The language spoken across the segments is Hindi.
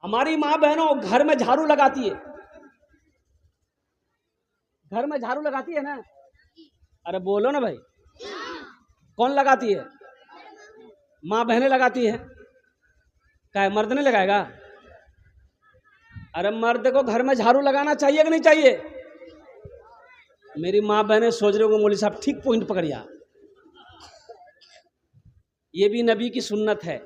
हमारी माँ बहनों घर में झाड़ू लगाती है, घर में झाड़ू लगाती है ना? अरे बोलो ना भाई, कौन लगाती है? माँ बहनें लगाती है। क्या मर्द नहीं लगाएगा? अरे मर्द को घर में झाड़ू लगाना चाहिए कि नहीं चाहिए? मेरी माँ बहनें सोच रहे हो मौलवी साहब ठीक पॉइंट पकड़िया। ये भी नबी की सुन्नत है।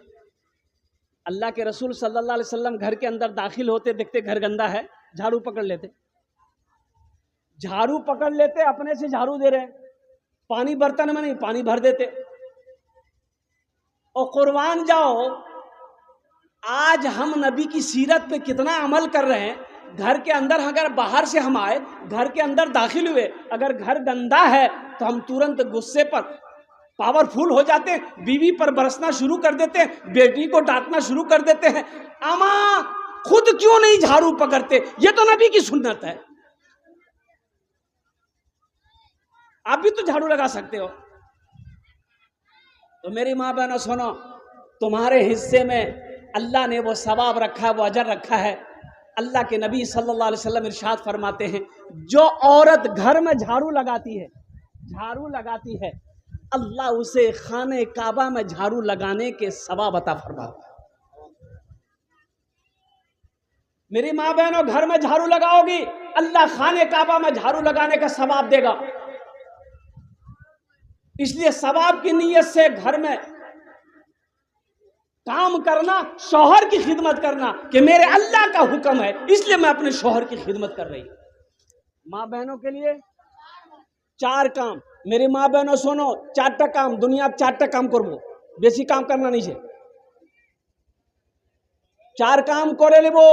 अल्लाह के रसूल सल्लल्लाहु अलैहि वसल्लम घर के अंदर दाखिल होते, देखते घर गंदा है, झाड़ू पकड़ लेते, झाड़ू पकड़ लेते, अपने से झाड़ू दे रहे, पानी बर्तन में नहीं, पानी भर देते। और कुर्बान जाओ, आज हम नबी की सीरत पे कितना अमल कर रहे हैं। घर के अंदर अगर बाहर से हम आए, घर के अंदर दाखिल हुए, अगर घर गंदा है तो हम तुरंत गुस्से पर पावरफुल हो जाते हैं, बीवी पर बरसना शुरू कर देते हैं, बेटी को डांटना शुरू कर देते हैं। अमा खुद क्यों नहीं झाड़ू पकड़ते? ये तो नबी की सुन्नत है। आप भी तो झाड़ू लगा सकते हो। तो मेरी माँ बहनों सुनो, तुम्हारे हिस्से में अल्लाह ने वो सवाब रखा है, वो अजर रखा है। अल्लाह के नबी सल्लल्लाहु अलैहि वसल्लम इरशाद फरमाते हैं, जो औरत घर में झाड़ू लगाती है, झाड़ू लगाती है, अल्लाह उसे खाने काबा में झाड़ू लगाने के सवाब अता फरमाता है। मेरी माँ बहनों, घर में झाड़ू लगाओगी, अल्लाह खाने काबा में झाड़ू लगाने का सवाब देगा। इसलिए सवाब की नीयत से घर में काम करना, शौहर की खिदमत करना कि मेरे अल्लाह का हुक्म है, इसलिए मैं अपने शौहर की खिदमत कर रही हूं। माँ बहनों के लिए 4 काम। मेरी माँ बहनों सुनो, 4टा काम दुनिया 4टा काम करबो, बेसी काम करना नहीं है। 4 काम करे लेबो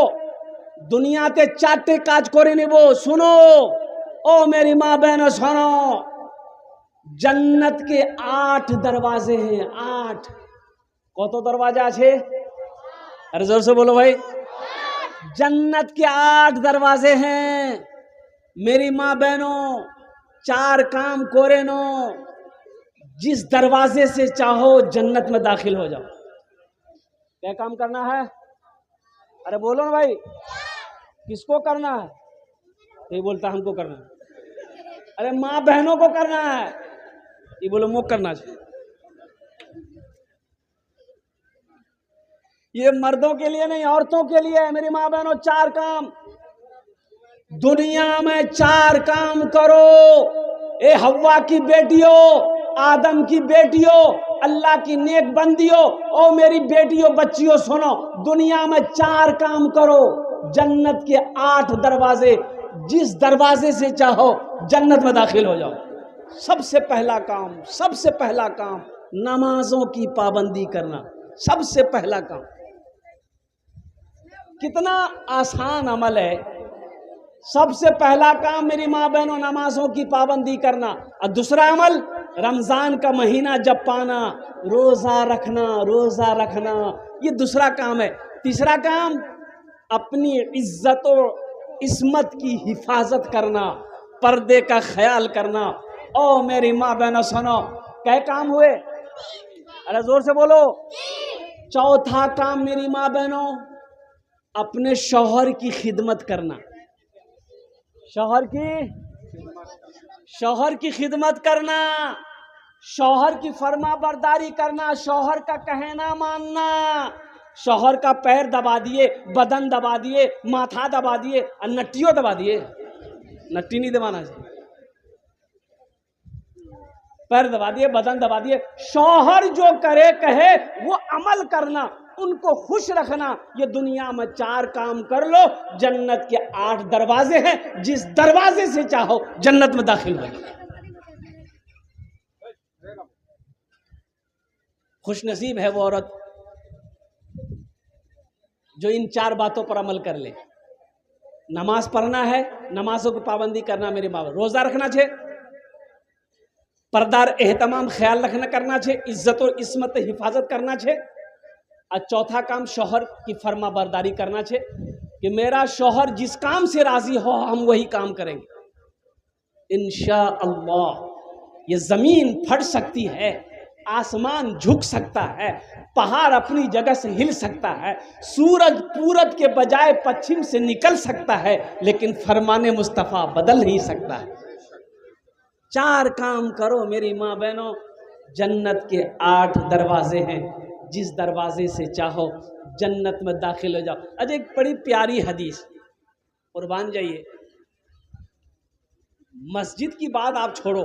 दुनियाते, 4टे काज करे नेबो। सुनो ओ मेरी माँ बहनों सुनो, जन्नत के 8 दरवाजे हैं। 8 कत दरवाजा है? अरे जोर से बोलो भाई। जन्नत के 8 दरवाजे हैं। मेरी माँ बहनों, 4 काम कोरे नो, जिस दरवाजे से चाहो जन्नत में दाखिल हो जाओ। क्या काम करना है? अरे बोलो ना भाई, किसको करना है? ये बोलता हमको करना है। अरे माँ बहनों को करना है, ये बोलो मुझे करना चाहिए। ये मर्दों के लिए नहीं, औरतों के लिए है। मेरी माँ बहनों, 4 काम दुनिया में 4 काम करो। ए हव्वा की बेटियों, आदम की बेटियों, अल्लाह की नेक बंदियों, ओ मेरी बेटियों बच्चियों सुनो, दुनिया में 4 काम करो। जन्नत के 8 दरवाजे, जिस दरवाजे से चाहो जन्नत में दाखिल हो जाओ। सबसे पहला काम नमाजों की पाबंदी करना। सबसे पहला काम। कितना आसान अमल है। सबसे पहला काम मेरी माँ बहनों, नमाजों की पाबंदी करना। और दूसरा अमल, रमजान का महीना जब पाना, रोजा रखना, ये दूसरा काम है। तीसरा काम, अपनी इज्जत और इस्मत की हिफाजत करना, पर्दे का ख्याल करना। ओ मेरी माँ बहनों सुनो, क्या काम हुए? अरे जोर से बोलो। चौथा काम मेरी माँ बहनों, अपने शौहर की खिदमत करना। शौहर की खिदमत करना, शौहर की फरमा बरदारी करना, शौहर का कहना मानना। शौहर का पैर दबा दिए, बदन दबा दिए, माथा दबा दिए और नट्टियों दबा दिए। नट्टी नहीं दबाना चाहिए, पैर दबा दिए, बदन दबा दिए। शौहर जो करे कहे वो अमल करना, उनको खुश रखना। ये दुनिया में 4 काम कर लो, जन्नत के 8 दरवाजे हैं, जिस दरवाजे से चाहो जन्नत में दाखिल हो। खुश नसीब है वो औरत जो इन 4 बातों पर अमल कर ले। नमाज पढ़ना है, नमाजों की पाबंदी करना मेरे बाबा, रोजा रखना छे, पर्दार एहतमाम ख्याल रखना करना छे, इज्जत और इस्मत हिफाजत करना छे। और चौथा काम, शौहर की फरमा बरदारी करना छे कि मेरा शौहर जिस काम से राजी हो हम वही काम करेंगे। इंशाअल्लाह ये जमीन फट सकती है, आसमान झुक सकता है, पहाड़ अपनी जगह से हिल सकता है, सूरज पूरब के बजाय पश्चिम से निकल सकता है, लेकिन फरमाने मुस्तफ़ा बदल नहीं सकता है। 4 काम करो मेरी माँ बहनों, जन्नत के 8 दरवाजे हैं, जिस दरवाजे से चाहो जन्नत में दाखिल हो जाओ। अजय एक बड़ी प्यारी हदीस, कुर्बान जाइए। मस्जिद की बात आप छोड़ो,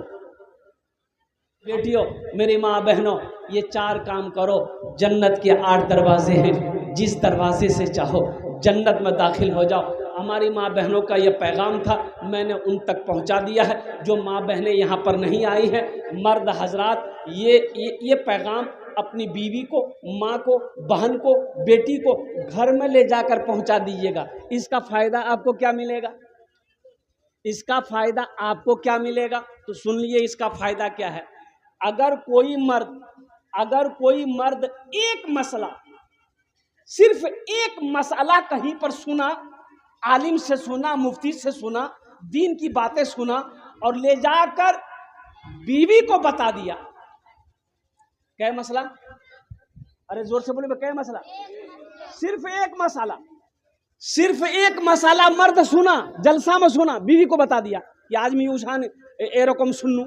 बेटियों मेरी माँ बहनों, ये 4 काम करो, जन्नत के 8 दरवाजे हैं, जिस दरवाजे से चाहो जन्नत में दाखिल हो जाओ। हमारी माँ बहनों का ये पैगाम था, मैंने उन तक पहुँचा दिया है। जो माँ बहनें यहाँ पर नहीं आई हैं, मर्द हजरात, ये पैगाम अपनी बीवी को, माँ को, बहन को, बेटी को घर में ले जाकर पहुँचा दीजिएगा। इसका फ़ायदा आपको क्या मिलेगा? इसका फ़ायदा आपको क्या मिलेगा? तो सुन लिए इसका फ़ायदा क्या है। अगर कोई मर्द एक मसला, सिर्फ एक मसला कहीं पर सुना, आलिम से सुना, मुफ्ती से सुना, दीन की बातें सुना और ले जाकर बीवी को बता दिया, क्या मसला? अरे जोर से बोले, क्या मसला? सिर्फ एक मसला मर्द सुना, जलसा में सुना, बीवी को बता दिया कि आज मैं उशान ए रकम सुन लूं।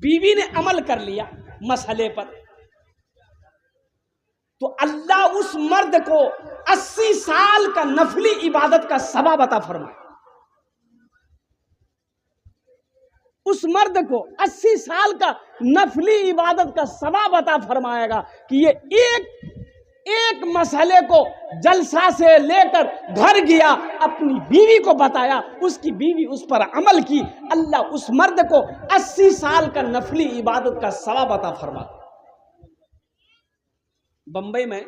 बीवी ने अमल कर लिया मसले पर, तो अल्लाह उस मर्द को 80 साल का नफली इबादत का सवाब अता फरमाए। उस मर्द को 80 साल का नफली इबादत का सवाब अता फरमाएगा कि ये एक मसले को जलसा से लेकर घर गया, अपनी बीवी को बताया, उसकी बीवी उस पर अमल की, अल्लाह उस मर्द को 80 साल का नफली इबादत का सवाब अता फरमा। बंबई में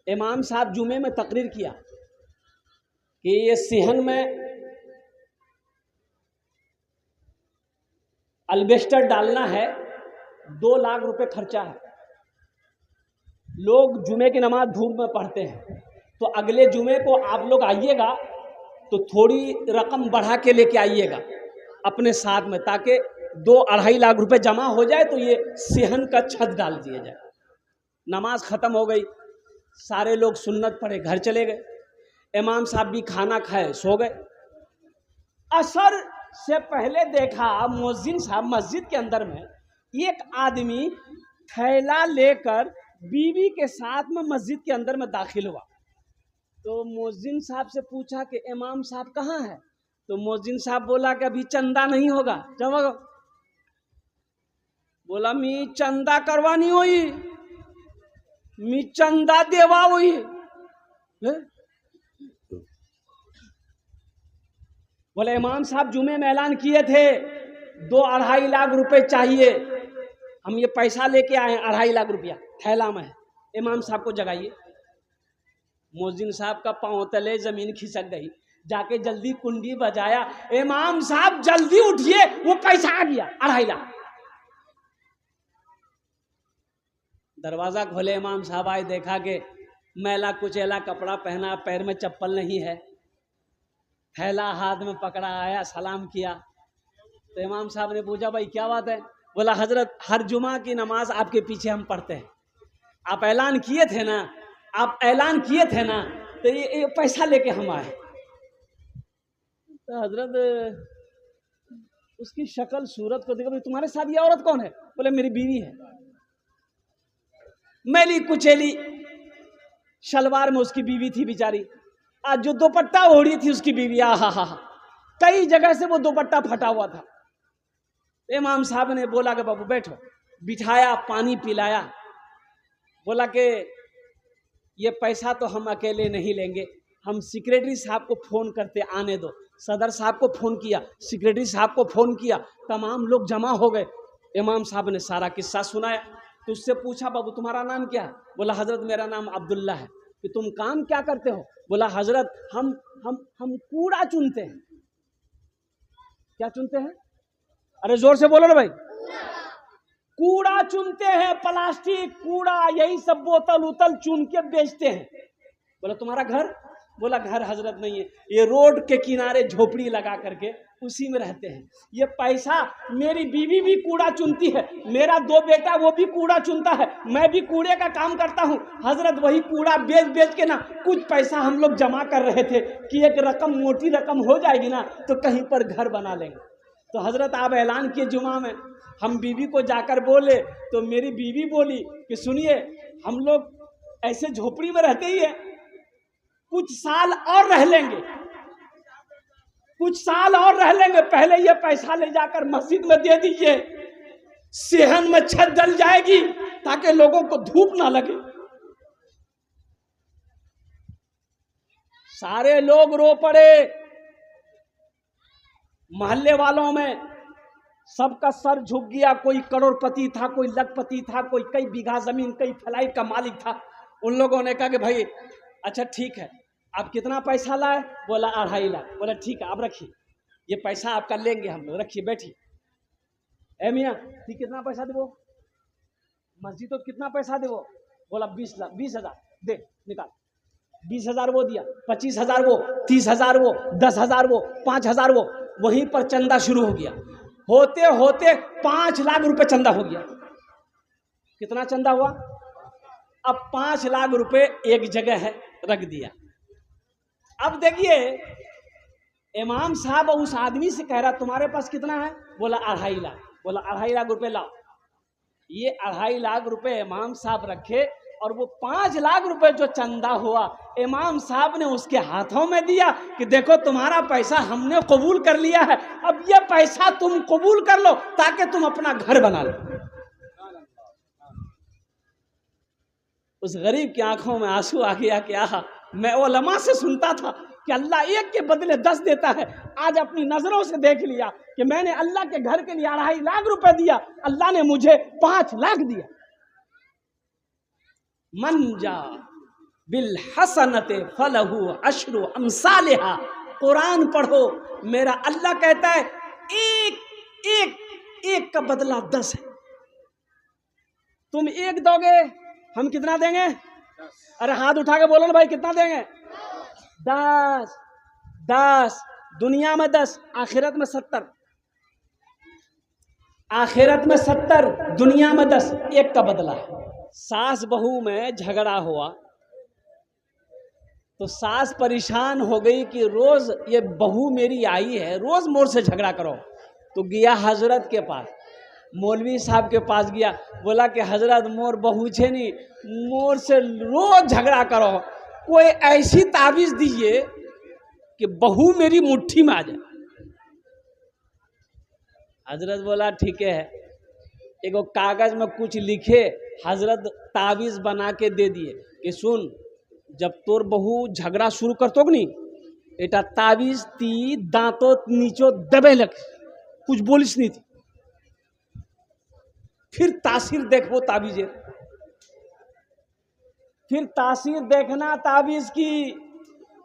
इमाम साहब जुमे में तकरीर किया कि ये सिहन में अल्बेस्टर डालना है, 2 लाख रुपए खर्चा है। लोग जुमे की नमाज धूप में पढ़ते हैं, तो अगले जुमे को आप लोग आइएगा तो थोड़ी रकम बढ़ा के लेके आइएगा अपने साथ में, ताकि 2-2.5 लाख रुपए जमा हो जाए तो ये सेहन का छत डाल दिया जाए। नमाज ख़त्म हो गई, सारे लोग सुन्नत पढ़े घर चले गए, इमाम साहब भी खाना खाए सो गए। असर से पहले देखा मुअज्जिन साहब मस्जिद के अंदर में एक आदमी थैला लेकर बीवी के साथ में मस्जिद के अंदर में दाखिल हुआ। तो मुअज्जिन साहब से पूछा कि इमाम साहब कहाँ है? तो मुअज्जिन साहब बोला कि अभी चंदा नहीं होगा, जमा। बोला मी चंदा करवानी हुई, मी चंदा देवा हुई। बोले इमाम साहब जुमे में ऐलान किए थे 2-2.5 लाख रुपए चाहिए, हम ये पैसा लेके आए हैं, 2.5 लाख रुपया थैला में है, इमाम साहब को जगाइए। मुअज्जिन साहब का पांव तले जमीन खिसक गई, जाके जल्दी कुंडी बजाया, इमाम साहब जल्दी उठिए, वो पैसा आ गया 2.5 लाख। दरवाजा खोले, इमाम साहब आए, देखा कि मैला कुचैला कपड़ा पहना, पैर में चप्पल नहीं है, थैला हाथ में पकड़ा, आया सलाम किया। तो इमाम साहब ने पूछा भाई क्या बात है? बोला हजरत हर जुमा की नमाज आपके पीछे हम पढ़ते हैं, आप ऐलान किए थे ना, तो ये पैसा लेके हम आए। तो हजरत उसकी शक्ल सूरत को देखा, तुम्हारे साथ ये औरत कौन है? बोले मेरी बीवी है। मैली कुचैली शलवार में उसकी बीवी थी बेचारी, आज जो दुपट्टा ओढ़ी थी उसकी बीवी, हा, कई जगह से वो दुपट्टा फटा हुआ था। इमाम साहब ने बोला कि बाबू बैठो, बिठाया, पानी पिलाया, बोला कि ये पैसा तो हम अकेले नहीं लेंगे, हम सेक्रेटरी साहब को फ़ोन करते, आने दो। सदर साहब को फ़ोन किया, सेक्रेटरी साहब को फ़ोन किया, तमाम लोग जमा हो गए। इमाम साहब ने सारा किस्सा सुनाया। तो उससे पूछा बाबू तुम्हारा नाम क्या है? बोला हजरत मेरा नाम अब्दुल्ला है। कि तुम काम क्या करते हो? बोला हजरत हम कूड़ा चुनते हैं। क्या चुनते हैं? अरे जोर से बोलो ना भाई। कूड़ा चुनते हैं, प्लास्टिक कूड़ा, यही सब बोतल उतल चुन के बेचते हैं। बोला तुम्हारा घर? बोला घर हजरत नहीं है, ये रोड के किनारे झोपड़ी लगा करके उसी में रहते हैं। ये पैसा, मेरी बीवी भी कूड़ा चुनती है, मेरा 2 बेटा वो भी कूड़ा चुनता है, मैं भी कूड़े का काम करता हूँ। हजरत वही कूड़ा बेच बेच के ना कुछ पैसा हम लोग जमा कर रहे थे कि एक रकम, मोटी रकम हो जाएगी ना तो कहीं पर घर बना लेंगे। तो हजरत आप ऐलान किए जुमा में, हम बीवी को जाकर बोले तो मेरी बीवी बोली कि सुनिए, हम लोग ऐसे झोपड़ी में रहते ही है, कुछ साल और रह लेंगे, कुछ साल और रह लेंगे, पहले ये पैसा ले जाकर मस्जिद में दे दीजिए, सेहन में छत डल जाएगी ताकि लोगों को धूप ना लगे। सारे लोग रो पड़े, मोहल्ले वालों में सबका सर झुक गया। कोई करोड़पति था, कोई लखपति था, कोई कई बीघा जमीन, कई फ्लाइट का मालिक था। उन लोगों ने कहा कि भाई अच्छा ठीक है, आप कितना पैसा लाए? बोला 2.5 लाख। बोला ठीक है, आप रखिए, ये पैसा आपका लेंगे हम लोग, रखिए बैठिए। ए मियाँ, ठीक कितना पैसा देवो? मस्जिद तो कितना पैसा देवो? बोला 20 लाख, 20,000 दे, निकाल। 20,000 वो दिया, 25,000 वो, 30,000 वो, 10,000 वो, 5,000 वो। वहीं पर चंदा शुरू हो गया। होते होते 5 लाख रुपए चंदा हो गया। कितना चंदा हुआ? अब 5 लाख रुपए एक जगह है, रख दिया। अब देखिए, इमाम साहब उस आदमी से कह रहा तुम्हारे पास कितना है? बोला 2.5 लाख। बोला 2.5 लाख रुपए लाओ। ये 2.5 लाख रुपए इमाम साहब रखे और वो 5 लाख रुपए जो चंदा हुआ इमाम साहब ने उसके हाथों में दिया कि देखो तुम्हारा पैसा हमने कबूल कर लिया है, अब ये पैसा तुम कबूल कर लो ताकि तुम अपना घर बना लो। उस गरीब की आंखों में आंसू आ गया कि आहा, मैं उलमा से सुनता था कि अल्लाह एक के बदले 10 देता है, आज अपनी नजरों से देख लिया कि मैंने अल्लाह के घर के लिए 2.5 लाख रुपए दिया, अल्लाह ने मुझे 5 लाख दिया। मन जा बिल हसनते फलहु अशरु अमसालिहा। कुरान पढ़ो, मेरा अल्लाह कहता है एक का बदला 10 है। तुम 1 दोगे, हम कितना देंगे? अरे हाथ उठा के बोलो ना भाई, कितना देंगे? 10। दुनिया में 10, आखिरत में 70। आखिरत में 70, दुनिया में 10, 1 का बदला है। सास बहू में झगड़ा हुआ तो सास परेशान हो गई कि रोज ये बहू मेरी आई है, रोज मोर से झगड़ा करो। तो गया हजरत के पास, मौलवी साहब के पास गया, बोला कि हजरत मोर बहू छे नहीं, मोर से रोज झगड़ा करो, कोई ऐसी ताबीज दीजिए कि बहू मेरी मुट्ठी में आ जाए। हजरत बोला ठीक है, एगो कागज में कुछ लिखे, हजरत ताबीज बना के दे दिए कि सुन, जब तोर बहू झगड़ा शुरू करतो नहीं, एटा ताबीज ती दांतो नीचो दबे लग, कुछ बोलिस नहीं थी, फिर तासीर देखो ताबीजे, फिर तासीर देखना ताबीज की।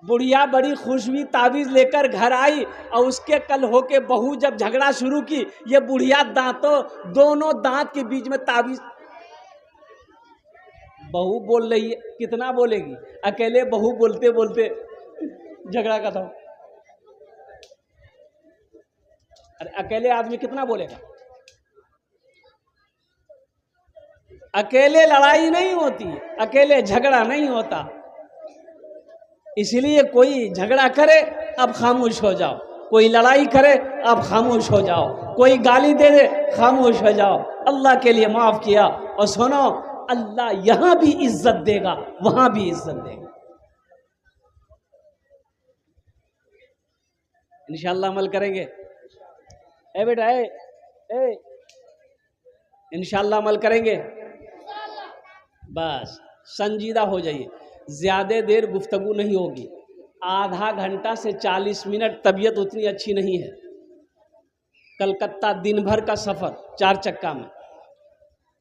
बुढ़िया बड़ी खुश हुई, ताबीज लेकर घर आई और उसके कल होके बहू जब झगड़ा शुरू की, ये बुढ़िया दोनों दांत के बीच में ताबीज। बहू बोल रही है, कितना बोलेगी? अकेले बहू बोलते बोलते झगड़ा खत्म। अरे अकेले आदमी कितना बोलेगा? अकेले लड़ाई नहीं होती, अकेले झगड़ा नहीं होता। इसलिए कोई झगड़ा करे अब खामोश हो जाओ, कोई लड़ाई करे अब खामोश हो जाओ, कोई गाली दे दे खामोश हो जाओ, अल्लाह के लिए माफ किया। और सुनो, अल्लाह यहां भी इज्जत देगा, वहां भी इज्जत देगा। इंशाअल्लाह अमल करेंगे। ए बेटा ए इंशाअल्लाह अमल करेंगे। बस संजीदा हो जाइए, ज्यादा देर गुफ्तगू नहीं होगी, आधा घंटा से 40 मिनट। तबीयत उतनी अच्छी नहीं है, कलकत्ता दिन भर का सफ़र 4 चक्का में,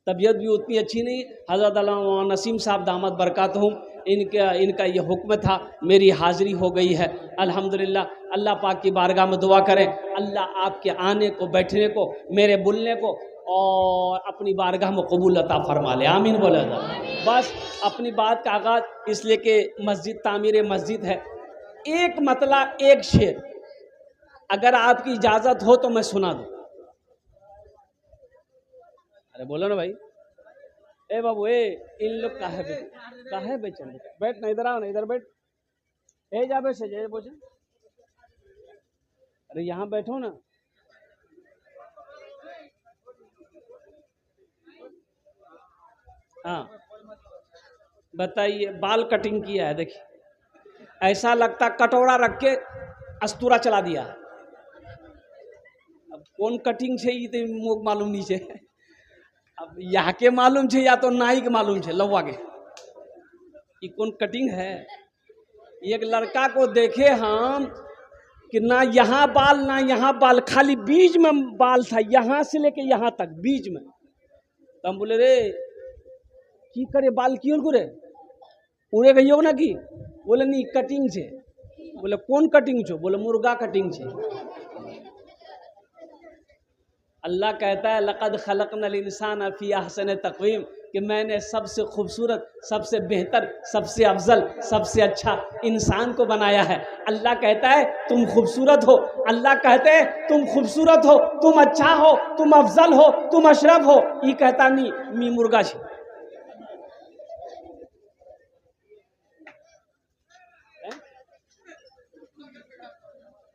तबीयत भी उतनी अच्छी नहीं। हज़रत अल्लामा नसीम साहब दामद बरकातहुम, इनका ये हुक्म था, मेरी हाज़िरी हो गई है अल्हम्दुलिल्लाह। अल्लाह पाक की बारगाह में दुआ करें, अल्लाह आपके आने को, बैठने को, मेरे बोलने को और अपनी बारगाह में कबूल अता फरमा ले, आमीन बोला था। बस अपनी बात का आगाज़ इसलिए कि मस्जिद तामीर मस्जिद है। एक मतला एक शेर, अगर आपकी इजाजत हो तो मैं सुना दूं। अरे बोलो ना भाई। ए बाबू ए, इन लोग काहे बेचन, बैठ ना, इधर आओ ना, इधर बैठ। ए जा बैठ से बोझे। अरे यहाँ बैठो ना। हाँ बताइए, बाल कटिंग किया है, देखिए ऐसा लगता कटोरा रख के अस्तूरा चला दिया। अब कौन कटिंग छे ये तो मोक मालूम नहीं छे। अब यहाँ के मालूम छे या तो नाई के मालूम छे, लौवा के ये कौन कटिंग है। एक लड़का को देखे हम कि ना यहाँ बाल ना यहाँ बाल, खाली बीच में बाल था, यहाँ से लेके यहाँ तक बीच में। तो हम बोले रे की करे बाल क्यों करे, उड़े गई हो ना कि। बोले नहीं कटिंग छे। बोले कौन कटिंग छो, बोले मुर्गा कटिंग छे। अल्लाह कहता है लक़द खलक़नल इंसान फी अहसन तक़वीम, कि मैंने सबसे खूबसूरत, सबसे बेहतर, सबसे अफजल, सबसे अच्छा इंसान को बनाया है। अल्लाह कहता है तुम खूबसूरत हो, अल्लाह कहते हैं तुम खूबसूरत हो, तुम अच्छा हो, तुम अफजल हो, तुम अशरफ हो। ये कहता नहीं मी मुर्गा छे।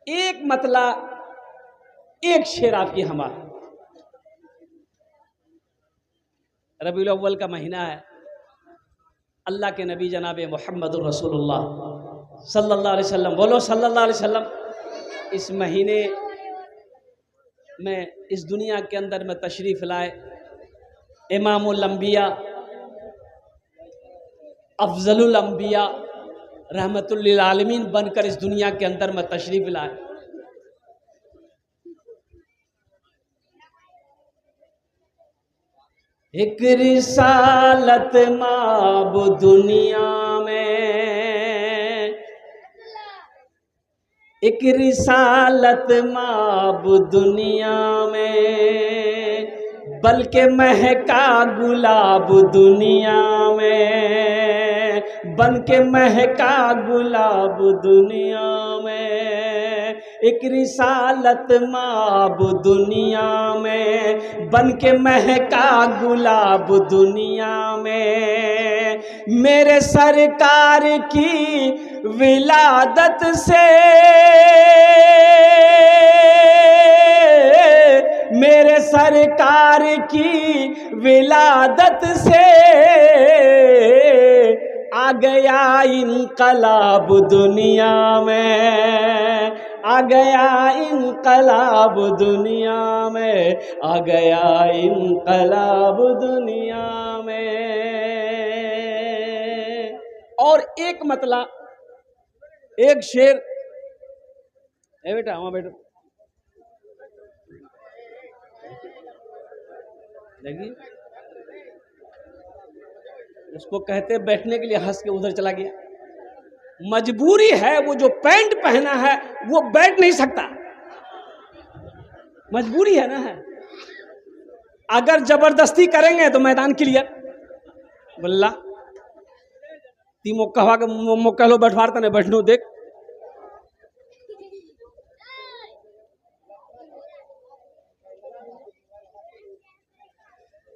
एक मतला एक शेर आपकी हमारा। रबीउल अव्वल का महीना है, अल्लाह के नबी जनाब मुहम्मदुर रसूलुल्लाह सल्लल्लाहु अलैहि वसल्लम, बोलो सल्लल्लाहु अलैहि वसल्लम, इस महीने में इस दुनिया के अंदर में तशरीफ़ लाए। इमामुल अंबिया, अफजलुल अंबिया, रहमतुल लिल आलमीन बनकर इस दुनिया के अंदर में तशरीफ़ लाए। एक रिसालत माब दुनिया में, एक रिसालत माब दुनिया में, बल्कि महका गुलाब दुनिया में, बन के महका गुलाब दुनिया में। एक रिसालत माब दुनिया में, बन के महका गुलाब दुनिया में। मेरे सरकार की विलादत से, मेरे सरकार की विलादत से आ गया इनकलाब दुनिया में, आ गया इनकलाब दुनिया में, आ गया इनकलाब दुनिया में। और एक मतला एक शेर, ए बेटा वहां बैठो, देखिए उसको कहते बैठने के लिए, हंस के उधर चला गया। मजबूरी है, वो जो पैंट पहना है वो बैठ नहीं सकता, मजबूरी है ना है। अगर जबरदस्ती करेंगे तो मैदान क्लियर। बोला तीमो कहवा के मौका लो बैठवारता नहीं बैठनो देख।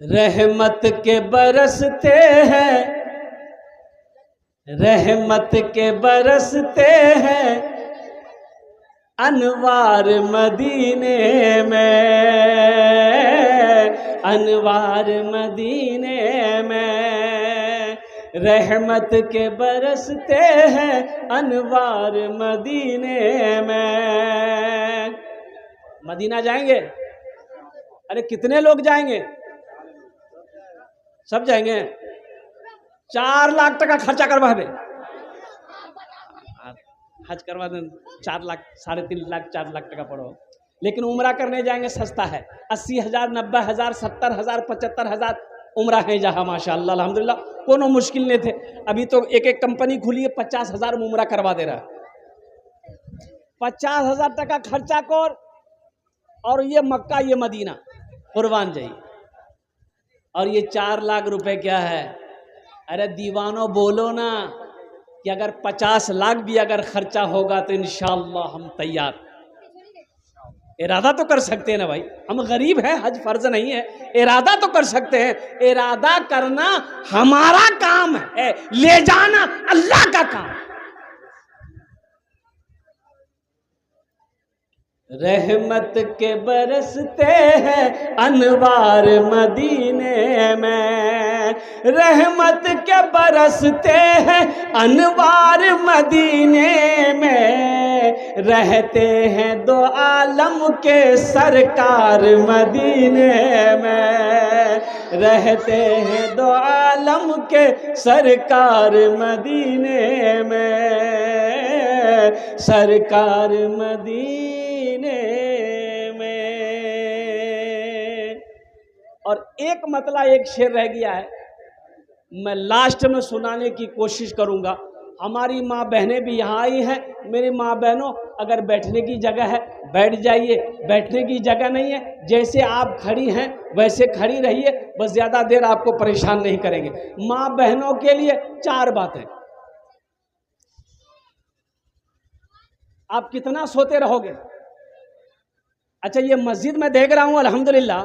रहमत के बरसते हैं, रहमत के बरसते हैं अनवार मदीने में, अनवार मदीने में। रहमत के बरसते हैं अनवार मदीने में। मदीना जाएंगे? अरे कितने लोग जाएंगे? सब जाएंगे। 4 लाख टका खर्चा करवा दे, हज करवा दे 4 लाख, 3.5 लाख 4 लाख टका पड़ो। लेकिन उम्रा करने जाएंगे सस्ता है, 80,000, 90,000, 70,000, 75,000 उम्रा है जहाँ माशाअल्लाह अल्हम्दुलिल्लाह, कोनो मुश्किल नहीं थे। अभी तो एक एक कंपनी खुली है 50,000 में उम्रा करवा दे रहा। 50,000 टका खर्चा कर, और ये मक्का ये मदीना कुर्बान जाइए। और ये 4 लाख रुपए क्या है? अरे दीवानों बोलो ना कि अगर 50 लाख भी अगर खर्चा होगा तो इंशाअल्लाह हम तैयार। इरादा तो कर सकते हैं ना भाई, हम गरीब हैं, हज फर्ज नहीं है, इरादा तो कर सकते हैं। इरादा करना हमारा काम है, ले जाना अल्लाह का काम। रहमत के बरसते हैं अनवार मदीने में, रहमत के बरसते हैं अनवार मदीने में, रहते हैं दो आलम के सरकार मदीने में, रहते हैं दो आलम के सरकार मदीने में, सरकार मदीने में। और एक मतला एक शेर रह गया है, मैं लास्ट में सुनाने की कोशिश करूंगा। हमारी माँ बहनें भी यहाँ आई हैं। मेरी माँ बहनों, अगर बैठने की जगह है बैठ जाइए, बैठने की जगह नहीं है जैसे आप खड़ी हैं वैसे खड़ी रहिए, बस ज़्यादा देर आपको परेशान नहीं करेंगे। माँ बहनों के लिए 4 बातें। आप कितना सोते रहोगे? अच्छा, ये मस्जिद में देख रहा हूँ अल्हम्दुलिल्लाह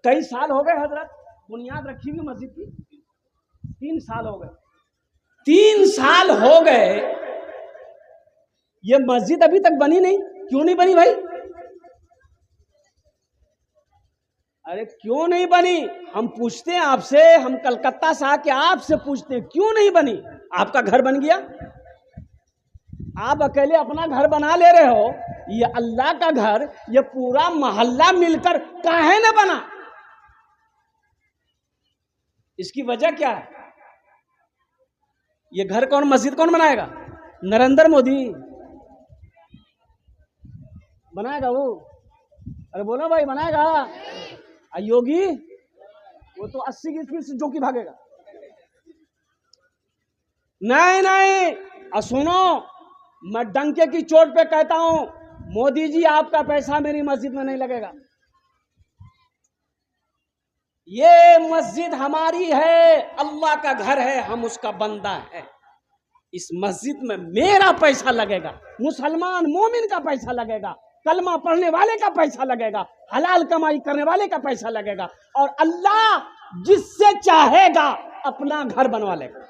कई साल हो गए हजरत बुनियाद रखी हुई मस्जिद की, 3 साल हो गए। 3 साल हो गए, ये मस्जिद अभी तक बनी नहीं। क्यों नहीं बनी भाई? अरे क्यों नहीं बनी? हम पूछते हैं आपसे, हम कलकत्ता से आके आपसे पूछते हैं क्यों नहीं बनी? आपका घर बन गया, आप अकेले अपना घर बना ले रहे हो, ये अल्लाह का घर, ये पूरा मोहल्ला मिलकर काहे न बना? इसकी वजह क्या है? ये घर कौन, मस्जिद कौन बनाएगा? नरेंद्र मोदी बनाएगा वो? अरे बोलो भाई, बनाएगा? योगी वो तो 80 की स्पीड से जो की भागेगा। नहीं नहीं, सुनो, मैं डंके की चोट पे कहता हूं, मोदी जी आपका पैसा मेरी मस्जिद में नहीं लगेगा। ये मस्जिद हमारी है, अल्लाह का घर है, हम उसका बंदा है। इस मस्जिद में मेरा पैसा लगेगा, मुसलमान मोमिन का पैसा लगेगा, कलमा पढ़ने वाले का पैसा लगेगा, हलाल कमाई करने वाले का पैसा लगेगा, और अल्लाह जिससे चाहेगा अपना घर बनवा लेगा।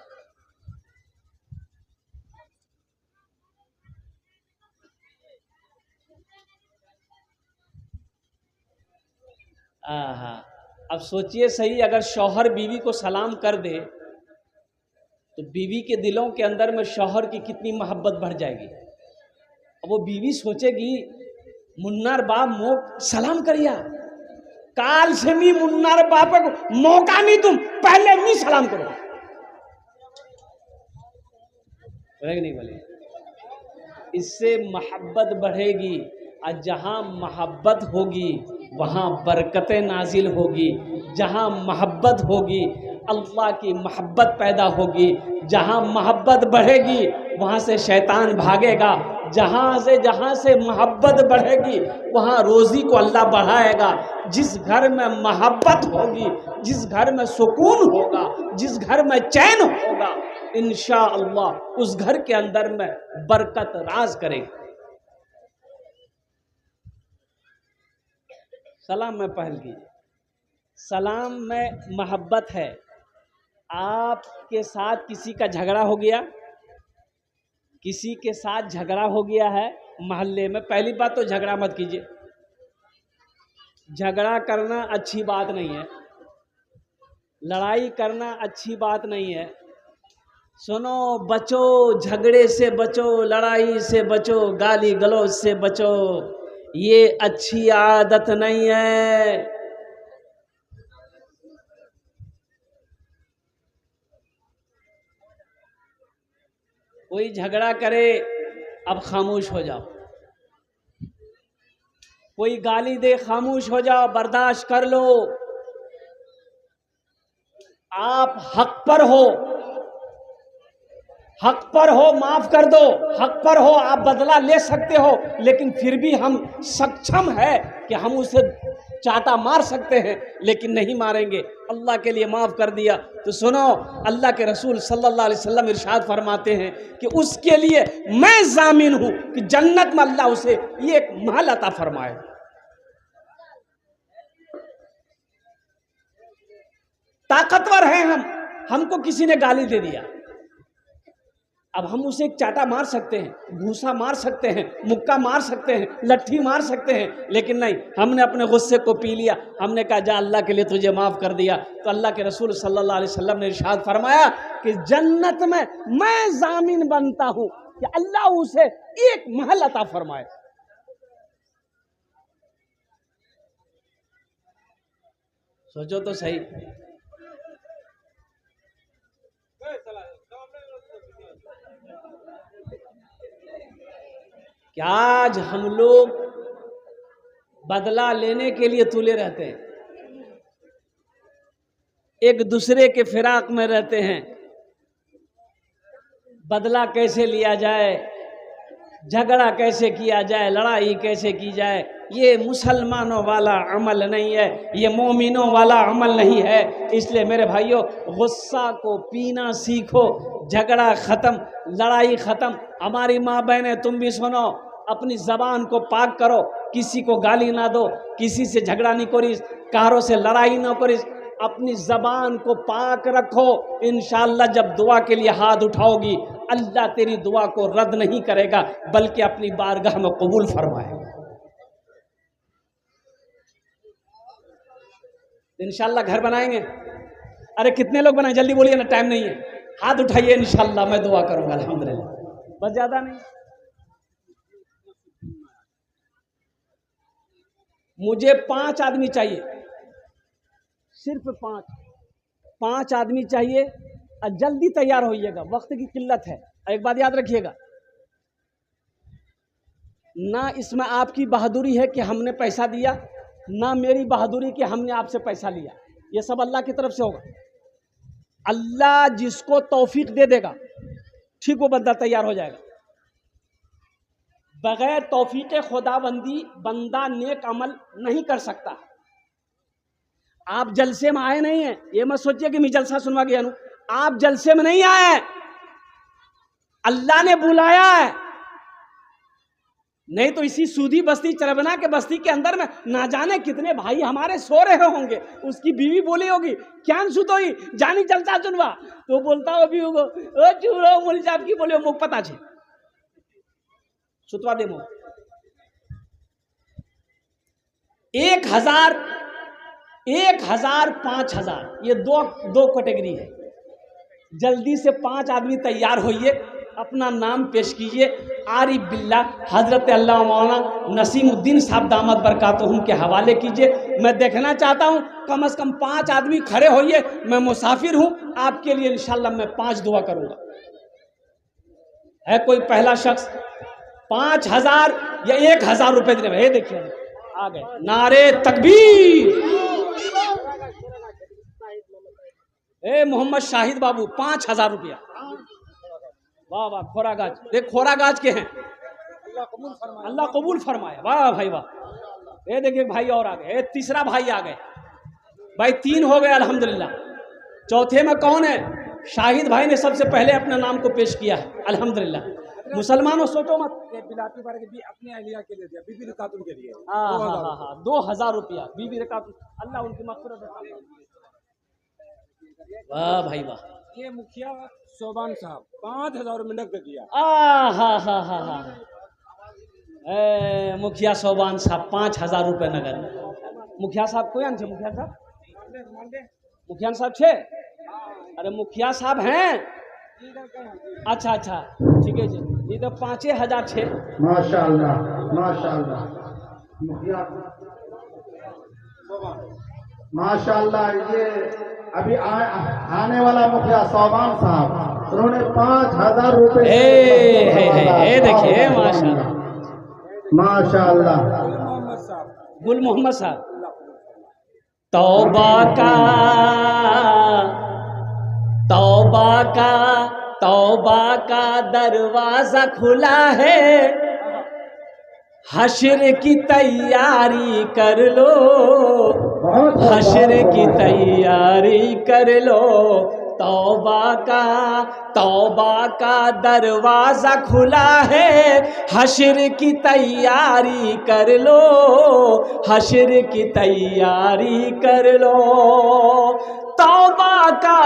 अब सोचिए सही, अगर शौहर बीवी को सलाम कर दे तो बीवी के दिलों के अंदर में शौहर की कितनी मोहब्बत बढ़ जाएगी। अब वो बीवी सोचेगी मुन्नार बाप मोक सलाम करिया, काल से मी मुन्नार बाप को मौका नहीं, तुम पहले मी सलाम करो। नहीं बोले, इससे मोहब्बत बढ़ेगी, और जहाँ मोहब्बत होगी वहाँ बरकतें नाजिल होगी। जहाँ मोहब्बत होगी अल्लाह की मोहब्बत पैदा होगी। जहाँ मोहब्बत बढ़ेगी वहाँ से शैतान भागेगा। जहाँ से मोहब्बत बढ़ेगी वहाँ रोज़ी को अल्लाह बढ़ाएगा। जिस घर में मोहब्बत होगी, जिस घर में सुकून होगा, जिस घर में चैन होगा, इंशाअल्लाह उस घर के अंदर में बरकत राज करेगी। सलाम में पहल कीजिए। सलाम में मोहब्बत है। आपके साथ किसी का झगड़ा हो गया, किसी के साथ झगड़ा हो गया है मोहल्ले में, पहली बात तो झगड़ा मत कीजिए। झगड़ा करना अच्छी बात नहीं है, लड़ाई करना अच्छी बात नहीं है। सुनो, बचो, झगड़े से बचो, लड़ाई से बचो, गाली गलौज से बचो, ये अच्छी आदत नहीं है। कोई झगड़ा करे अब खामोश हो जाओ, कोई गाली दे खामोश हो जाओ, बर्दाश्त कर लो। आप हक पर हो, हक पर हो, माफ कर दो, हक पर हो, आप बदला ले सकते हो, लेकिन फिर भी हम सक्षम है कि हम उसे चाटा मार सकते हैं लेकिन नहीं मारेंगे, अल्लाह के लिए माफ़ कर दिया। तो सुनो, अल्लाह के रसूल सल्लल्लाहु अलैहि वसल्लम इरशाद फरमाते हैं कि उसके लिए मैं जामिन हूँ कि जन्नत में अल्लाह उसे ये एक महल अता फरमाए। ताकतवर हैं हम, हमको किसी ने गाली दे दिया, अब हम उसे एक चाटा मार सकते हैं, भूसा मार सकते हैं, मुक्का मार सकते हैं, लट्ठी मार सकते हैं, लेकिन नहीं, हमने अपने गुस्से को पी लिया। हमने कहा जा अल्लाह के लिए तुझे माफ़ कर दिया। तो अल्लाह के रसूल सल्लल्लाहु अलैहि वसल्लम ने इरशाद फरमाया कि जन्नत में मैं जामिन बनता हूं कि अल्लाह उसे एक महल अता फरमाए। सोचो तो सही, क्या आज हम लोग बदला लेने के लिए तुले रहते हैं, एक दूसरे के फिराक में रहते हैं, बदला कैसे लिया जाए, झगड़ा कैसे किया जाए, लड़ाई कैसे की जाए। ये मुसलमानों वाला अमल नहीं है, ये मोमिनों वाला अमल नहीं है। इसलिए मेरे भाइयों, गुस्सा को पीना सीखो, झगड़ा ख़त्म, लड़ाई ख़त्म। हमारी माँ बहनें तुम भी सुनो, अपनी ज़बान को पाक करो, किसी को गाली ना दो, किसी से झगड़ा नहीं करिस, कारों से लड़ाई ना करिस, अपनी ज़बान को पाक रखो। इंशाअल्लाह जब दुआ के लिए हाथ उठाओगी, अल्लाह तेरी दुआ को रद्द नहीं करेगा बल्कि अपनी बारगाह में कबूल फरमाएगा। इंशाअल्लाह घर बनाएंगे। अरे कितने लोग बनाए, जल्दी बोलिए ना, टाइम नहीं है, हाथ उठाइए, इंशाअल्लाह मैं दुआ करूंगा अल्हम्दुलिल्लाह। बस ज़्यादा नहीं, मुझे 5 आदमी चाहिए, सिर्फ 5 आदमी चाहिए, और जल्दी तैयार होइएगा, वक्त की किल्लत है। एक बात याद रखिएगा, ना इसमें आपकी बहादुरी है कि हमने पैसा दिया, ना मेरी बहादुरी कि हमने आपसे पैसा लिया, ये सब अल्लाह की तरफ से होगा। अल्लाह जिसको तौफीक दे देगा, ठीक वो बंदा तैयार हो जाएगा। बगैर तौफीक खुदाबंदी बंदा नेक अमल नहीं कर सकता। आप जलसे में आए नहीं हैं, ये मत सोचिए कि मैं जलसा सुनवा गया हूं। आप जलसे में नहीं आए, अल्लाह ने बुलाया है। नहीं तो इसी सूदी बस्ती, चरबना के बस्ती के अंदर में ना जाने कितने भाई हमारे सो रहे होंगे। उसकी बीवी बोली होगी, क्या सुतोई जानी जलसा सुनवा, तो बोलता हो भी होगा, ओ चूरो मुल साहब की बोले मुख पता छे सुतवा दे मो। 1000, 5,000, ये दो कैटेगरी है। जल्दी से 5 आदमी तैयार होइए, अपना नाम पेश कीजिए, आरिफ बिल्ला हजरत अल्लाह मौलाना नसीमुद्दीन साहब दामद बरकातुहुम के हवाले कीजिए। मैं देखना चाहता हूँ कम से कम 5 आदमी खड़े होइए। मैं मुसाफिर हूँ, आपके लिए इंशाल्लाह मैं 5 दुआ करूँगा। है कोई पहला शख्स 5,000 या 1,000 रुपए देने में? ये देखिए आ गए, नारे तकबीर। ए मोहम्मद शाहिद बाबू 5,000 रुपया। वाह वाह, खोरागाज, देख खोरागाज के हैं, अल्लाह कबूल फरमाए। वाह भाई वाह। ये देखिए भाई और आ गए, तीसरा भाई आ गए, भाई 3 हो गए अल्हम्दुलिल्लाह। चौथे में कौन है? शाहिद भाई ने सबसे पहले अपना नाम को पेश किया है अल्हम्दुलिल्लाह। मुसलमानों सोचो मत, बिलाती बारे भी अपने अहलिया के लिए दिया, बीबी रकातुन के लिए। हाँ 2,000 रुपया बीबी रकातुन, अल्लाह उनकी मग़फ़िरत करे। वाह भाई वाह। ये मुखिया शोबान साहब 5,000 में नकद दिया। हा। मुखिया शोबान साहब 5,000 रुपये नगद। मुखिया साहब कोई आन छे? मुखिया साहब छे? अरे मुखिया साहब हैं, अच्छा ठीक है जी, ये तो 5,000 छे। माशाअल्लाह माशाअल्लाह मुखिया माशाअल्लाह। ये अभी आने वाला मुखिया शोबान साहब, उन्होंने 5,000 रुपए। देखिए माशाअल्लाह माशाअल्लाह। गुल मोहम्मद साहब, तौबा का दरवाजा खुला है, हश्र की तैयारी कर लो, हश्र की तैयारी कर लो, तौबा का दरवाजा खुला है, हश्र की तैयारी कर लो, हश्र की तैयारी कर लो, तौबा का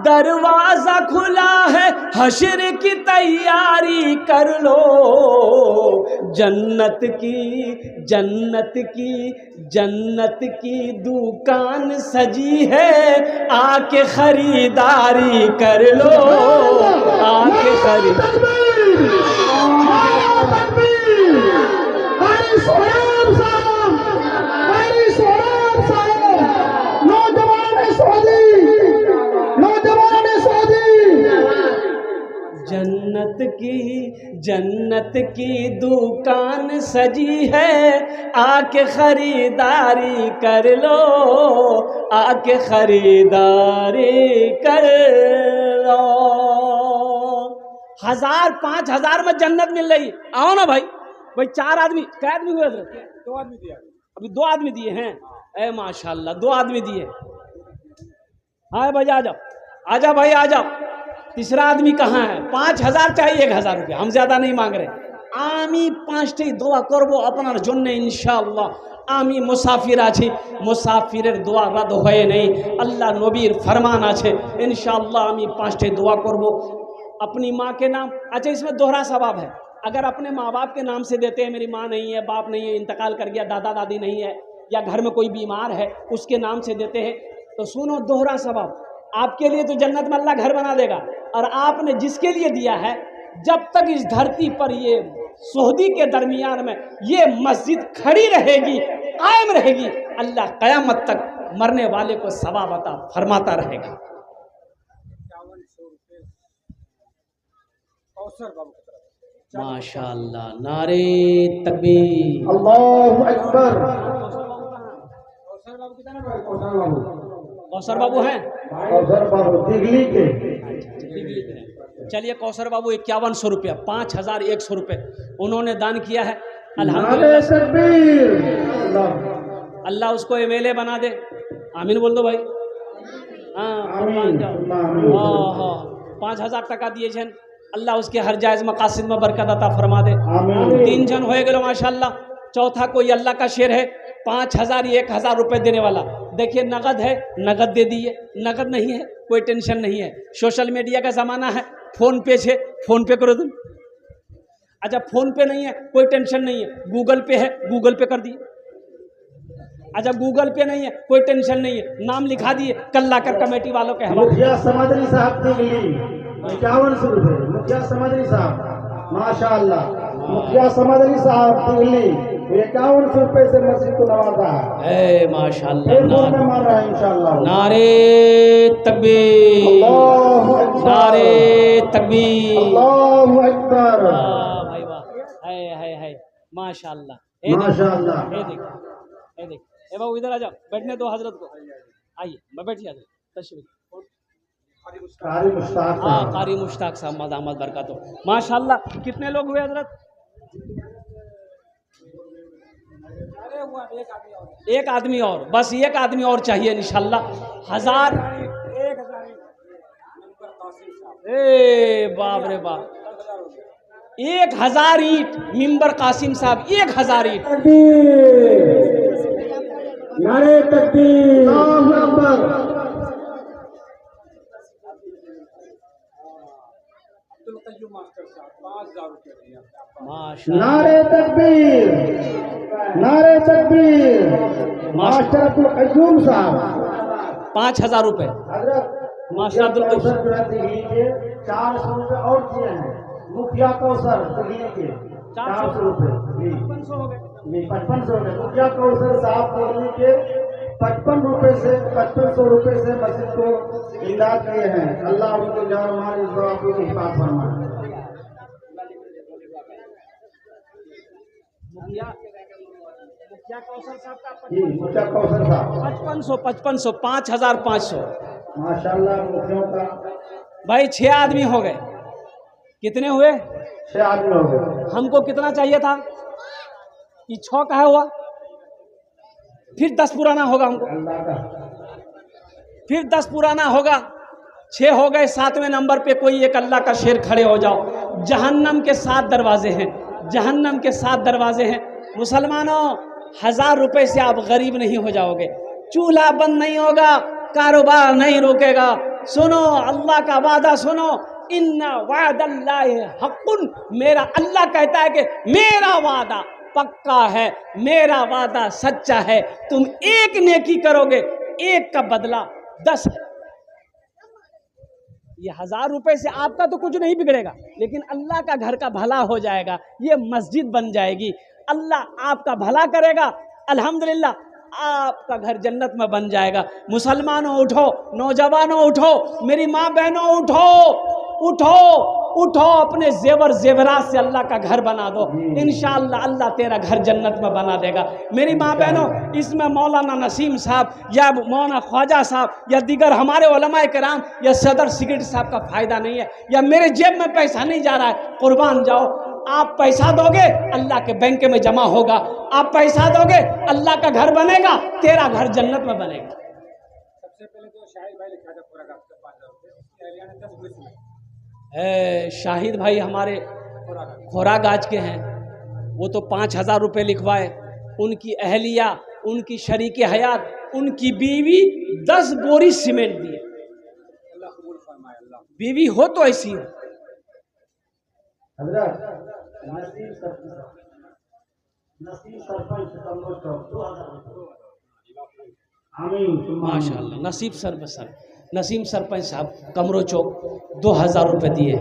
दरवाजा खुला है, हश्र की तैयारी कर लो, जन्नत की दुकान सजी है, आके खरीदारी कर लो, आके जन्नत की दुकान सजी है, आके खरीदारी कर लो, आके खरीदारी कर लो। 1000 5000 में जन्नत मिल रही। आओ ना भाई, 4 आदमी, क्या आदमी हुए थे? 2 आदमी दिया, अभी 2 आदमी दिए हैं। ए माशाल्लाह, 2 आदमी दिए। हाँ भाई आ जाओ, आजा भाई आ जाओ। तीसरा आदमी कहाँ है? 5000 चाहिए, 1000 रुपया, हम ज्यादा नहीं मांग रहे। आमी 5टी দোয়া করব আপনার জন্য ইনশাআল্লাহ। আমি মুসাফির আছি, মুসাফিরের দোয়া রদ হয় नहीं, अल्लाह नबीर फरमान আছে ইনশাআল্লাহ। আমি 5টি দোয়া করব अपनी माँ के नाम। अच्छा, इसमें दोहरा सवाब है। अगर अपने माँ बाप के नाम से देते हैं, मेरी माँ नहीं है, बाप नहीं है, इंतकाल कर गया, दादा दादी नहीं है, या घर में कोई बीमार है उसके नाम से देते हैं, तो सुनो दोहरा सवाब। आपके लिए तो जन्नत में अल्लाह घर बना देगा, और आपने जिसके लिए दिया है, जब तक इस धरती पर ये सोहदी के दरमियान में ये मस्जिद खड़ी रहेगी, कायम रहेगी, अल्लाह कयामत तक मरने वाले को सवाब अता फरमाता रहेगा। 5100 रुपये कौसर बाबू की तरफ। माशाअल्लाह, नारे तकबीर, अल्लाहु अकबर। कौसर बाबू कितना? कौसर बाबू हैं? कौसर बाबू दिल्ली के। चलिए, कौसर बाबू 5100 रुपया, 5100 रुपये उन्होंने दान किया है। अल्हम्दुलिल्लाह, अल्लाह उसको एमएलए बना दे। आमीन बोल दो भाई। हाँ, 5000 टका दिए छन, अल्लाह उसके हर जायज मकासिद में बरकत अता फरमा दे। 3 जन हो गए माशाल्लाह। चौथा कोई अल्लाह का शेर है, 5000 1000 रुपये देने वाला। देखिए, नगद है, नगद दे दिए। नगद नहीं है, कोई टेंशन नहीं है। सोशल मीडिया का ज़माना है, फ़ोन पे छे, फ़ोन पे करो तुम। अच्छा, फ़ोन पे नहीं है, कोई टेंशन नहीं है, गूगल पे है, गूगल पे कर दिए। अच्छा, गूगल पे नहीं है, कोई टेंशन नहीं है, नाम लिखा दिए, कल लाकर कमेटी वालों के हवाले। मुखिया समझनी साहब दिल्ली 5100 रुपये। मुखिया समझनी साहब, माशाअल्लाह। मुखिया समझनी साहब दिल्ली 5100 रुपये से मस्जिद को नवाजा है। माशाअल्लाह, में मार रहा है इंशाअल्लाह। नारे तकबीर, नारे तकबीर, अल्लाहु अकबर। भाई वाह, है माशाअल्लाह, माशाअल्लाह। ये देख, ए बाबू इधर आ जाओ, बैठने दो हजरत को। आइए, मैं बैठिए हजरत, तशरीफ। कारी मुश्ताक हाँ, साहब। कारी मुश्ताक साहब, मदामत बरकत। माशाअल्लाह, कितने लोग हुए हजरत? एक आदमी और, बस एक आदमी और चाहिए इंशाल्लाह। 1000। ए बाप रे बाप, 1000 ईंट मिंबर कासिम साहब, 1000 ईंट। नारे तकबीर, अल्लाहु अकबर। मास्टर साहब 5000 रुपये दिया। माशाअल्लाह, नारे तकबीर, नारे तकबीर। मास्टर अब्दुल कयूम साहब 5000 रुपये। हजरत मास्टर अब्दुल कयूम, दिल्ली के 400 रुपये और दिए हैं। मुखिया कौसर दिल्ली के 400 रुपये। 5500 हो गए। 5500 रुपये। मुखिया कौसर साहब दिल्ली के 5500 रुपये से मस्जिद को इमदाद किए हैं। अल्लाह उनको जान माल इस दुआ को हिफाज़त फरमाए। मुखिया कौसर साहब का जी, मुखिया कौसर साहब 5500, 5500। माशाल्लाह। मुखियों का भाई 6 आदमी हो गए। कितने हुए? 6 आदमी हो गए। हमको कितना चाहिए था? ये 6 का है हुआ, फिर 10 पुराना होगा हमको, अल्लाह का फिर 10 पुराना होगा, 6 हो गए। 7वें नंबर पे कोई एक अल्लाह का शेर खड़े हो जाओ। जहन्नम के 7 दरवाजे हैं, जहन्नम के 7 दरवाजे हैं। मुसलमानों, 1000 रुपए से आप गरीब नहीं हो जाओगे, चूल्हा बंद नहीं होगा, कारोबार नहीं रुकेगा। सुनो अल्लाह का वादा, सुनो, इन्ना वादल्लाहि हक़्क़ुन, मेरा अल्लाह कहता है कि मेरा वादा पक्का है, मेरा वादा सच्चा है। तुम एक नेकी करोगे, एक का बदला 10 है। ये 1000 रुपए से आपका तो कुछ नहीं बिगड़ेगा, लेकिन अल्लाह का घर का भला हो जाएगा, ये मस्जिद बन जाएगी, अल्लाह आपका भला करेगा, अल्हम्दुलिल्लाह आपका घर जन्नत में बन जाएगा। मुसलमानों उठो, नौजवानों उठो, मेरी माँ बहनों उठो, उठो उठो, अपने जेवर जेवरात से अल्लाह का घर बना दो, इंशाअल्लाह अल्लाह तेरा घर जन्नत में बना देगा। मेरी माँ बहनों, इसमें मौलाना नसीम साहब या मौलाना ख्वाजा साहब या दीगर हमारे उलमाए किराम या सदर सिगरेट साहब का फायदा नहीं है, या मेरे जेब में पैसा नहीं जा रहा है। कुर्बान जाओ, आप पैसा दोगे अल्लाह के बैंक में जमा होगा, आप पैसा दोगे अल्लाह का घर बनेगा, तेरा घर जन्नत में बनेगा। सबसे पहले तो शाहिद भाई लिखा था पूरा का 5,000 रुपये, 10 20 में शाहिद भाई हमारे खोरागाज के हैं, वो तो 5000 रुपये लिखवाए। उनकी अहलिया, उनकी शरीक हयात, उनकी बीवी 10 बोरी सीमेंट दिए। अल्लाह कबूल फरमाए। अल्लाह बीवी हो तो ऐसी हो। हजरत नसीम सरपंच कमरो चौक 2000। आमीन माशाल्लाह। नसीम सरपंच साहब कमरो चौक 2000 रुपये दिए।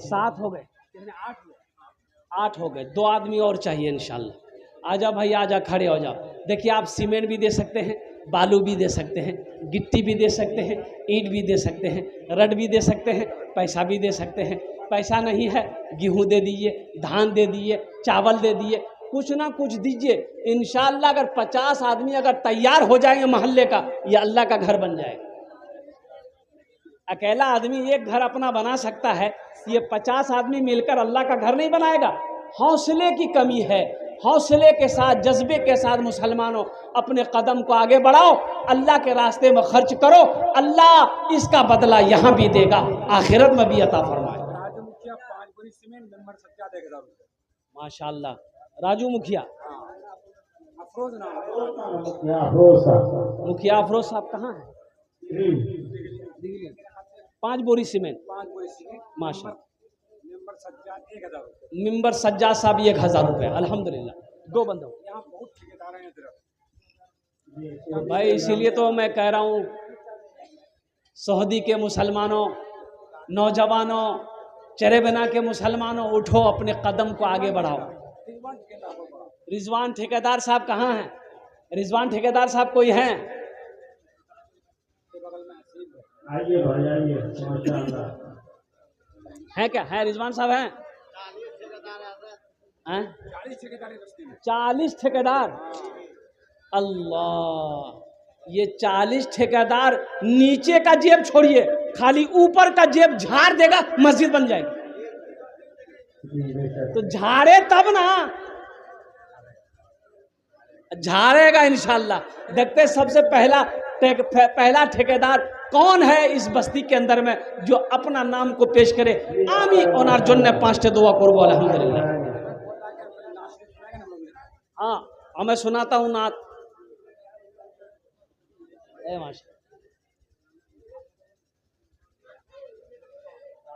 7 हो गए, 8 हो गए, 2 आदमी और चाहिए इंशाल्लाह। आजा भाई आजा, खड़े हो जाओ। देखिए आप सीमेंट भी दे सकते हैं, बालू भी दे सकते हैं, गिट्टी भी दे सकते हैं, ईंट भी दे सकते हैं, रड भी दे सकते हैं, पैसा भी दे सकते हैं। पैसा नहीं है, गेहूं दे दीजिए, धान दे दीजिए, चावल दे दीजिए, कुछ ना कुछ दीजिए। इंशाअल्लाह अगर 50 आदमी अगर तैयार हो जाएंगे मोहल्ले का, ये अल्लाह का घर बन जाएगा। अकेला आदमी एक घर अपना बना सकता है, ये 50 आदमी मिलकर अल्लाह का घर नहीं बनाएगा। हौसले की कमी है। हौसले के साथ, जज्बे के साथ मुसलमानों अपने कदम को आगे बढ़ाओ, अल्लाह के रास्ते में खर्च करो, अल्लाह इसका बदला यहाँ भी देगा, आखिरत में भी अता फरमाए। राजू मुखिया 5 बोरी सीमेंट, मेंबर सज्जाद 1000 रुपये। माशाल्लाह। राजू मुखिया, अफरोज नाम मुखिया अफरोज साहब कहाँ हैं? 5 बोरी सीमेंट, 5 बोरी सीमेंट, माशाल्लाह। मेंबर सज्जाद 1000 रुपये। मेंबर सज्जाद साहब 1000 रुपये, अल्हम्दुलिल्लाह। 2 बंदे हो यहाँ बहुत ठेकेदार हैं इधर। भाई, इसीलिए तो मैं कह रहा हूँ सऊदी के मुसलमानों, नौजवानों, चेरेबना के मुसलमानों, उठो, अपने कदम को आगे बढ़ाओ। रिजवान ठेकेदार साहब कहाँ हैं? रिजवान ठेकेदार साहब कोई हैं? आइए भाई आइए, माशाअल्लाह। हैं क्या? हैं रिजवान साहब हैं? 40 ठेकेदार बस्ती में। 40 ठेकेदार। अल्लाह, ये 40 ठेकेदार नीचे का जेब छोड़िए, खाली ऊपर का जेब झाड़ देगा, मस्जिद बन जाएगी। तो झाड़े तब ना, झाड़ेगा इंशाल्लाह। देखते सबसे पहला ठेकेदार कौन है इस बस्ती के अंदर में जो अपना नाम को पेश करे। आमीन। ओनार जोन्ने 5 दुआ करबो अल्हम्दुलिल्लाह। हाँ, मैं सुनाता हूँ नात।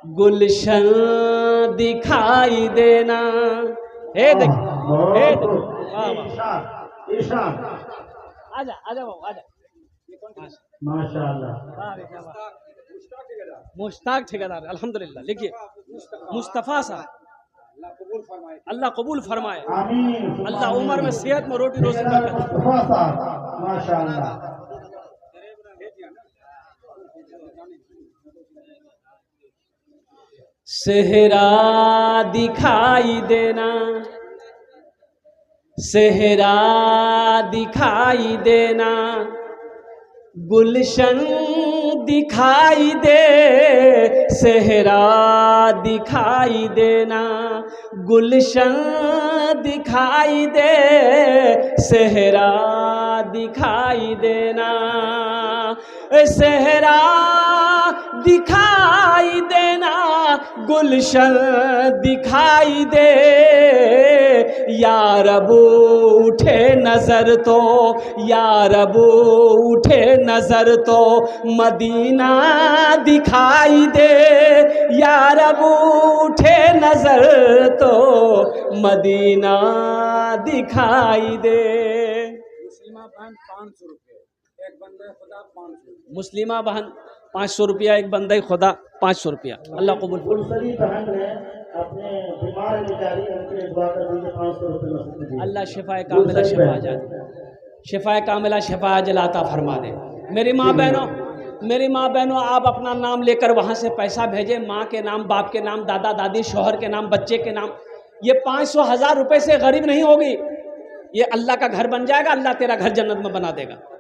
गुलशन दिखाई देना, हे देख, हे आजा आजा बाबू आजा। माशाअल्लाह। मुश्ताक ठेकेदार, अल्हम्दुलिल्लाह। लिखिए मुस्तफ़ा साहब, अल्लाह कबूल फरमाए, आमीन। अल्लाह उम्र में सेहत में रोटी रोजी बरकत। मुस्तफा साहब, माशाअल्लाह। सेहरा दिखाई देना, सेहरा दिखाई देना, गुलशन दिखाई दे, सेहरा दिखाई देना, गुलशन दिखाई दे, सेहरा दिखाई देना, सेहरा दिखाई देना, गुलशन दिखाई दे, या रब उठे नजर तो, या रब उठे नजर तो मदीना दिखाई दे, या रब उठे नजर तो मदीना दिखाई दे। मुस्लिमा बहन 500 रुपये, एक बंदे खुदा 500। मुस्लिमा बहन 500 रुपया, एक बंदे खुदा 500 रुपया। अल्लाह कबूल फरमाए। गुलसरी बहन ने अपने बीमार बेचारी उनके दुआ कर दीजिए 500 रुपये मस्जिद में दीजिए। अल्लाह शिफा कामिला शिफा जात, शिफा कामिला शिफा जलाता फरमा दे। मेरी माँ बहनों आप अपना नाम लेकर वहाँ से पैसा भेजें, माँ के नाम, बाप के नाम, दादा दादी, शौहर के नाम, बच्चे के नाम। ये 500-1000 रुपए से गरीब नहीं होगी, ये अल्लाह का घर बन जाएगा, अल्लाह तेरा घर जन्नत में बना देगा।